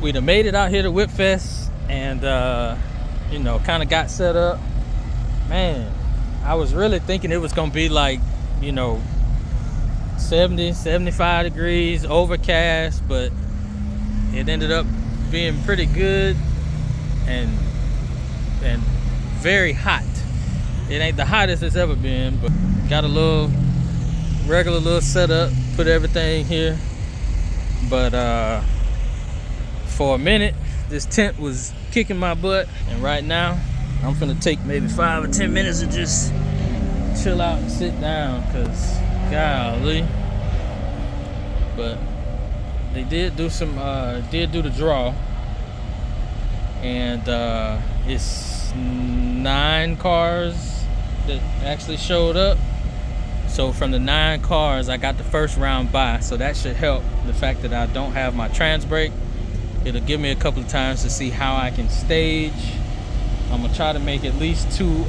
we done made it out here to WhipFest, and you know, kind of got set up. Man, I was really thinking it was gonna be like, you know, 70, 75 degrees, overcast, but it ended up being pretty good and very hot. It ain't the hottest it's ever been, but got a little regular little setup, put everything here. But for a minute, this tent was kicking my butt, and right now I'm finna take maybe 5 or 10 minutes to just chill out and sit down, cause golly. But they did do some did do the draw, and it's 9 cars that actually showed up. So from the 9 cars, I got the first round by, so that should help. The fact that I don't have my trans brake, it'll give me a couple of times to see how I can stage. I'm gonna try to make at least two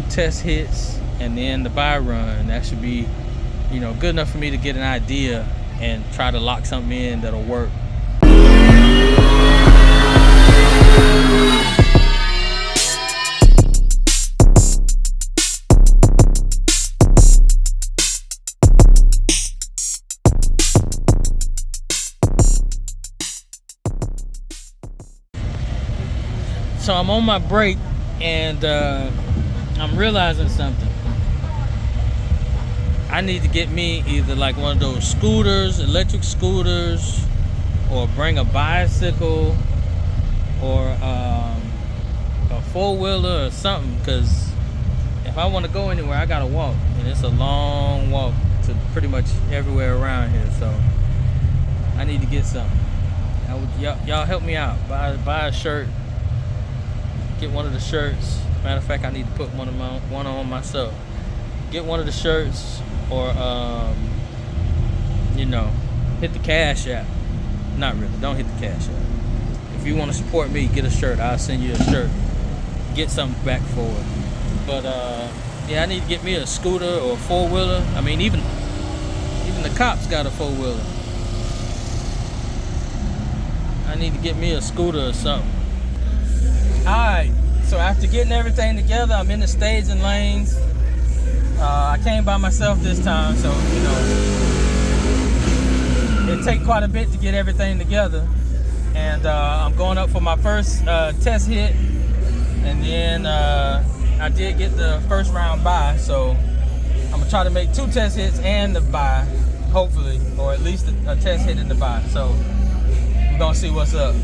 test hits and then the buy run. That should be, you know, good enough for me to get an idea and try to lock something in that'll work. So I'm on my break, and I'm realizing something. I need to get me either like one of those scooters, electric scooters, or bring a bicycle, or a 4-wheeler or something, because if I want to go anywhere, I gotta walk, and it's a long walk to pretty much everywhere around here. So I need to get something. Y'all help me out. Buy a shirt. Get one of the shirts. Matter of fact, I need to put one on myself. Get one of the shirts, or you know, hit the Cash App. Not really, don't hit the Cash App. If you want to support me, get a shirt. I'll send you a shirt. Get something back for it. But yeah, I need to get me a scooter or a 4-wheeler. I mean, even the cops got a 4-wheeler. I need to get me a scooter or something. Alright, so after getting everything together, I'm in the staging lanes. I came by myself this time, so you know, it take quite a bit to get everything together. And I'm going up for my first test hit, and then I did get the first round buy, so I'm gonna try to make 2 test hits and the buy, hopefully, or at least a test hit and the buy. So we're gonna see what's up.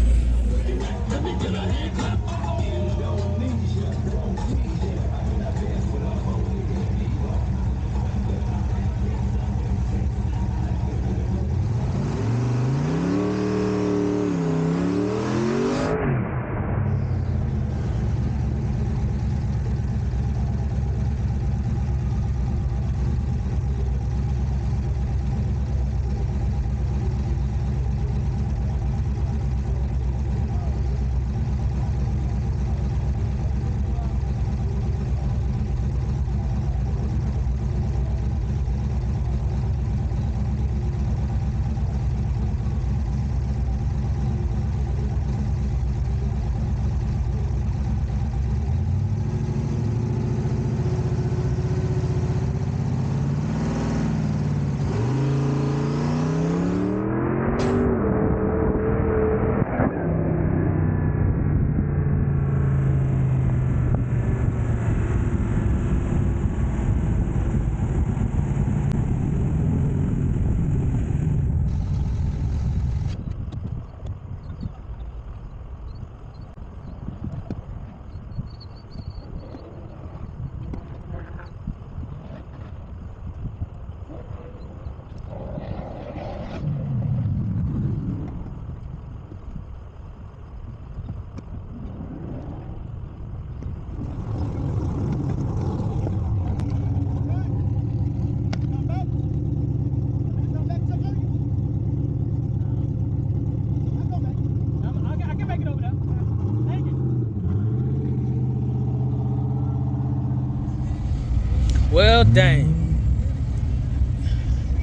Well, dang.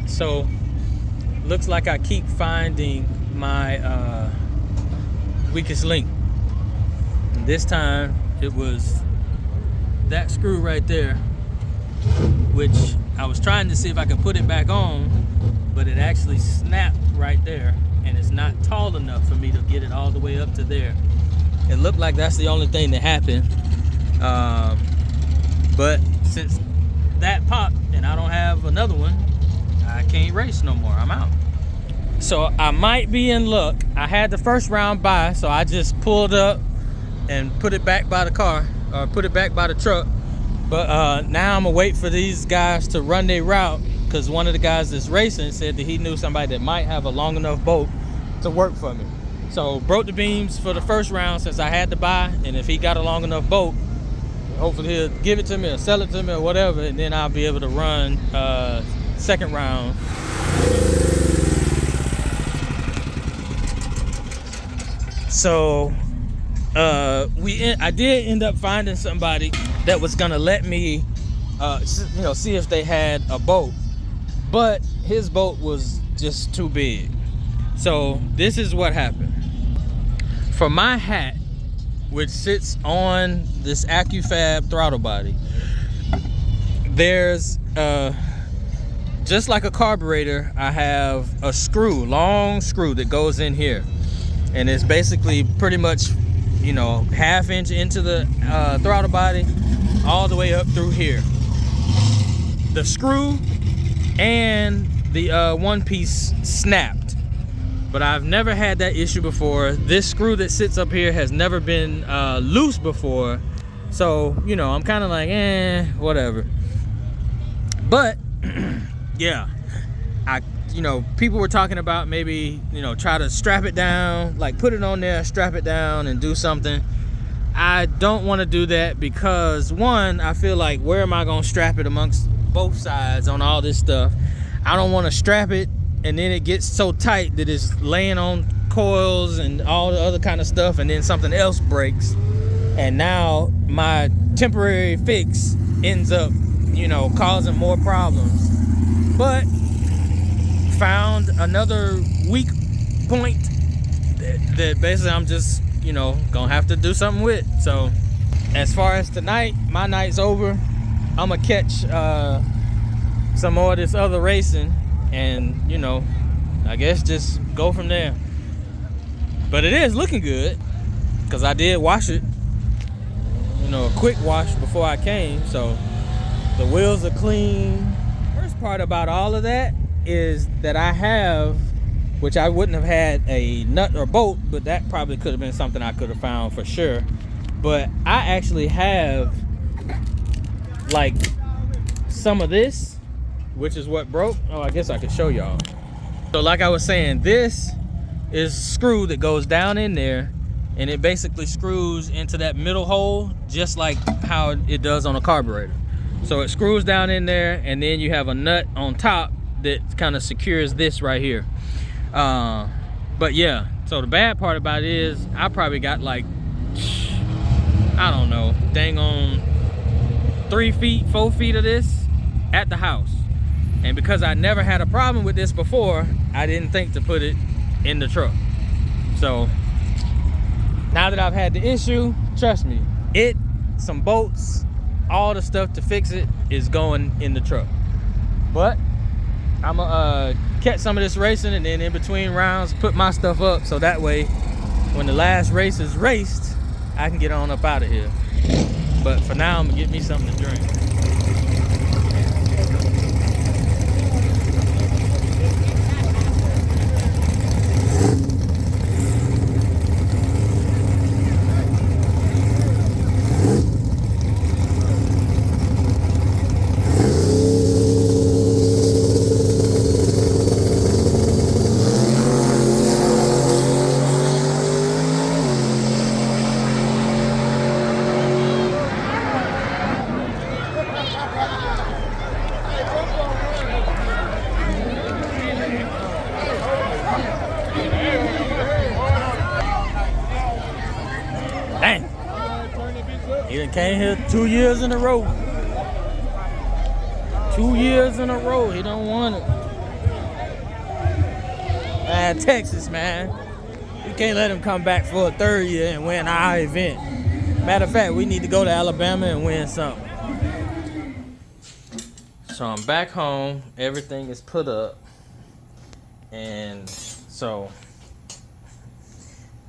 So looks like I keep finding my weakest link. And this time it was that screw right there, which I was trying to see if I could put it back on, but it actually snapped right there, and it's not tall enough for me to get it all the way up to there. It looked like that's the only thing that happened, but since that popped and I don't have another one, I can't race no more. I'm out. So I might be in luck. I had the first round by, so I just pulled up and put it back by the car, or put it back by the truck. But now I'm gonna wait for these guys to run their route, because one of the guys that's racing said that he knew somebody that might have a long enough boat to work for me. So broke the beams for the first round since I had to buy, and if he got a long enough boat, hopefully he'll give it to me or sell it to me or whatever, and then I'll be able to run second round. So I did end up finding somebody that was gonna let me see if they had a boat, but his boat was just too big. So this is what happened. For my hat, which sits on this AccuFab throttle body, there's just like a carburetor, I have a screw, long screw that goes in here, and it's basically pretty much, you know, ½ inch into the throttle body all the way up through here. The screw and the one piece snapped, but I've never had that issue before. This screw that sits up here has never been loose before, so you know, I'm kind of like, whatever. But yeah, people were talking about maybe, try to strap it down, like put it on there, strap it down and do something. I don't want to do that because, one, I feel like, where am I going to strap it amongst both sides on all this stuff? I don't want to strap it and then it gets so tight that it's laying on coils and all the other kind of stuff, and then something else breaks, and now my temporary fix ends up, causing more problems. But found another weak point that basically I'm just, gonna have to do something with. So as far as tonight, my night's over. I'm gonna catch some more of this other racing, and I guess just go from there. But it is looking good because I did wash it, a quick wash before I came, so the wheels are clean. First part about all of that is that I have, which I wouldn't have had a nut or bolt, but that probably could have been something I could have found for sure. But I actually have like some of this, which is what broke. Oh, I guess I could show y'all. So like I was saying, this is a screw that goes down in there, and it basically screws into that middle hole just like how it does on a carburetor. So it screws down in there, and then you have a nut on top that kind of secures this right here. But yeah, so the bad part about it is I probably got like, I don't know, dang on 3 feet, 4 feet of this at the house. And because I never had a problem with this before, I didn't think to put it in the truck. So now that I've had the issue, trust me, some bolts, all the stuff to fix it is going in the truck. But I'm gonna catch some of this racing, and then in between rounds put my stuff up, so that way when the last race is raced, I can get on up out of here. But for now, I'm gonna get me something to drink. Dang. He done came here 2 years in a row. 2 years in a row. He don't want it. Man, Texas, man. We can't let him come back for a third year and win our event. Matter of fact, we need to go to Alabama and win something. So I'm back home. Everything is put up. And so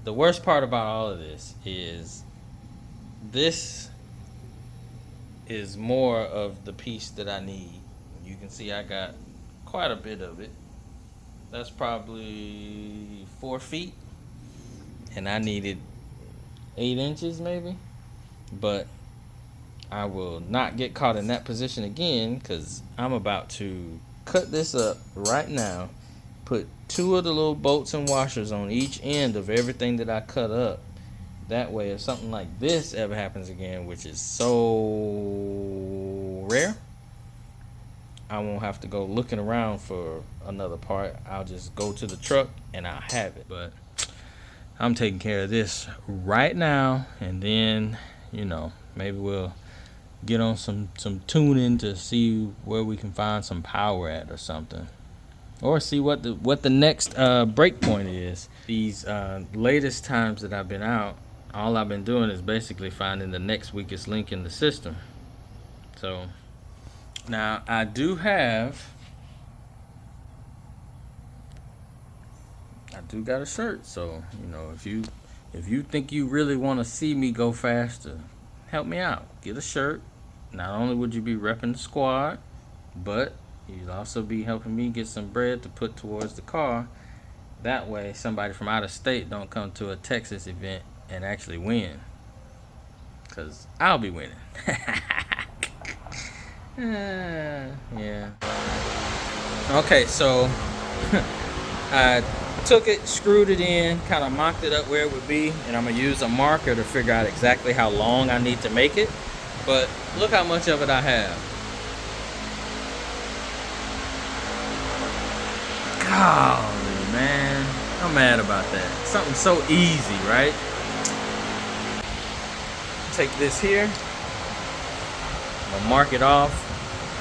the worst part about all of this is more of the piece that I need. You can see I got quite a bit of it. That's probably 4 feet. And I needed 8 inches maybe. But I will not get caught in that position again, because I'm about to cut this up right now. Put 2 of the little bolts and washers on each end of everything that I cut up. That way, if something like this ever happens again, which is so rare, I won't have to go looking around for another part. I'll just go to the truck and I'll have it. But I'm taking care of this right now, and then, you know, maybe we'll get on some tuning to see where we can find some power at or something, or see what the next break point is. These latest times that I've been out, all I've been doing is basically finding the next weakest link in the system. So now I do got a shirt. So, you know, if you think you really want to see me go faster, help me out. Get a shirt. Not only would you be repping the squad, but you'd also be helping me get some bread to put towards the car. That way somebody from out of state don't come to a Texas event and actually win, because I'll be winning. Yeah. Okay, so I took it, screwed it in, kind of mocked it up where it would be, and I'm going to use a marker to figure out exactly how long I need to make it. But look how much of it I have. Golly, man. I'm mad about that. Something so easy, right? Take this here. I'm gonna mark it off.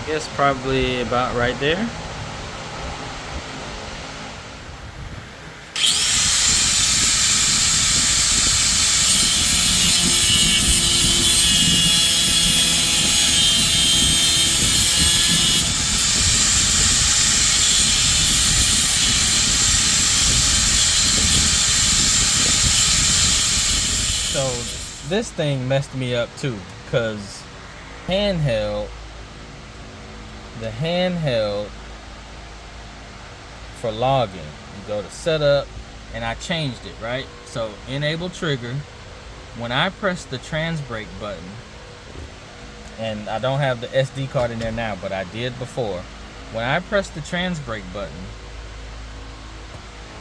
I guess probably about right there. So this thing messed me up too, because the handheld for logging, you go to setup, and I changed it, right? So enable trigger, when I press the trans brake button, and I don't have the SD card in there now, but I did before. When I press the trans brake button,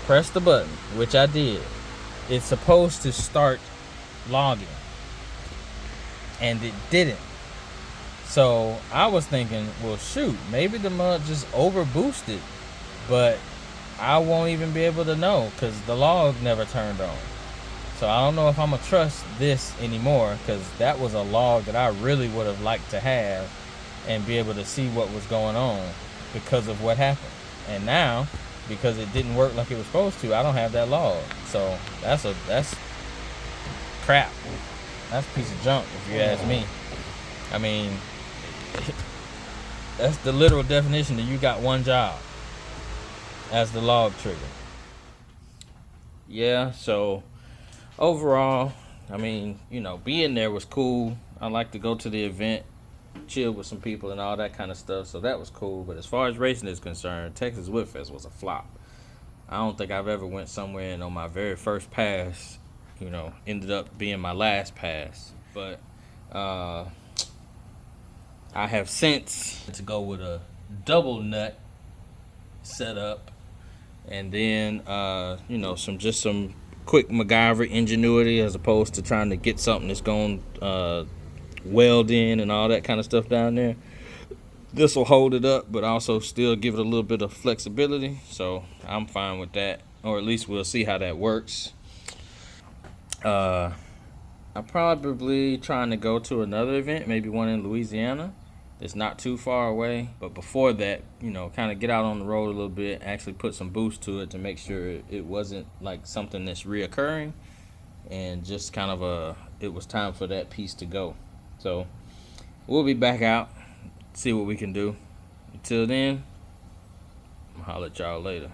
press the button, which I did, it's supposed to start logging, and it didn't. So I was thinking, well, shoot, maybe the mud just over boosted, but I won't even be able to know because the log never turned on. So I don't know if I'm gonna trust this anymore, because that was a log that I really would have liked to have and be able to see what was going on because of what happened. And now, because it didn't work like it was supposed to, I don't have that log. So that's crap. That's a piece of junk, if you ask me. I mean, that's the literal definition that you got one job as the log trigger. Yeah, so overall, I mean, you know, being there was cool. I like to go to the event, chill with some people and all that kind of stuff, so that was cool. But as far as racing is concerned, Texas WhipFest was a flop. I don't think I've ever went somewhere and on my very first pass, you know, ended up being my last pass. But I have since to go with a double nut setup, and then you know, some quick MacGyver ingenuity, as opposed to trying to get something that's going weld in and all that kind of stuff down there. This will hold it up, but also still give it a little bit of flexibility. So I'm fine with that, or at least we'll see how that works. I'm probably trying to go to another event, maybe one in Louisiana, It's not too far away, but before that, you know, kind of get out on the road a little bit, actually put some boost to it to make sure it wasn't like something that's reoccurring, and just kind of it was time for that piece to go. So we'll be back out, see what we can do. Until then, I'll holler at y'all later.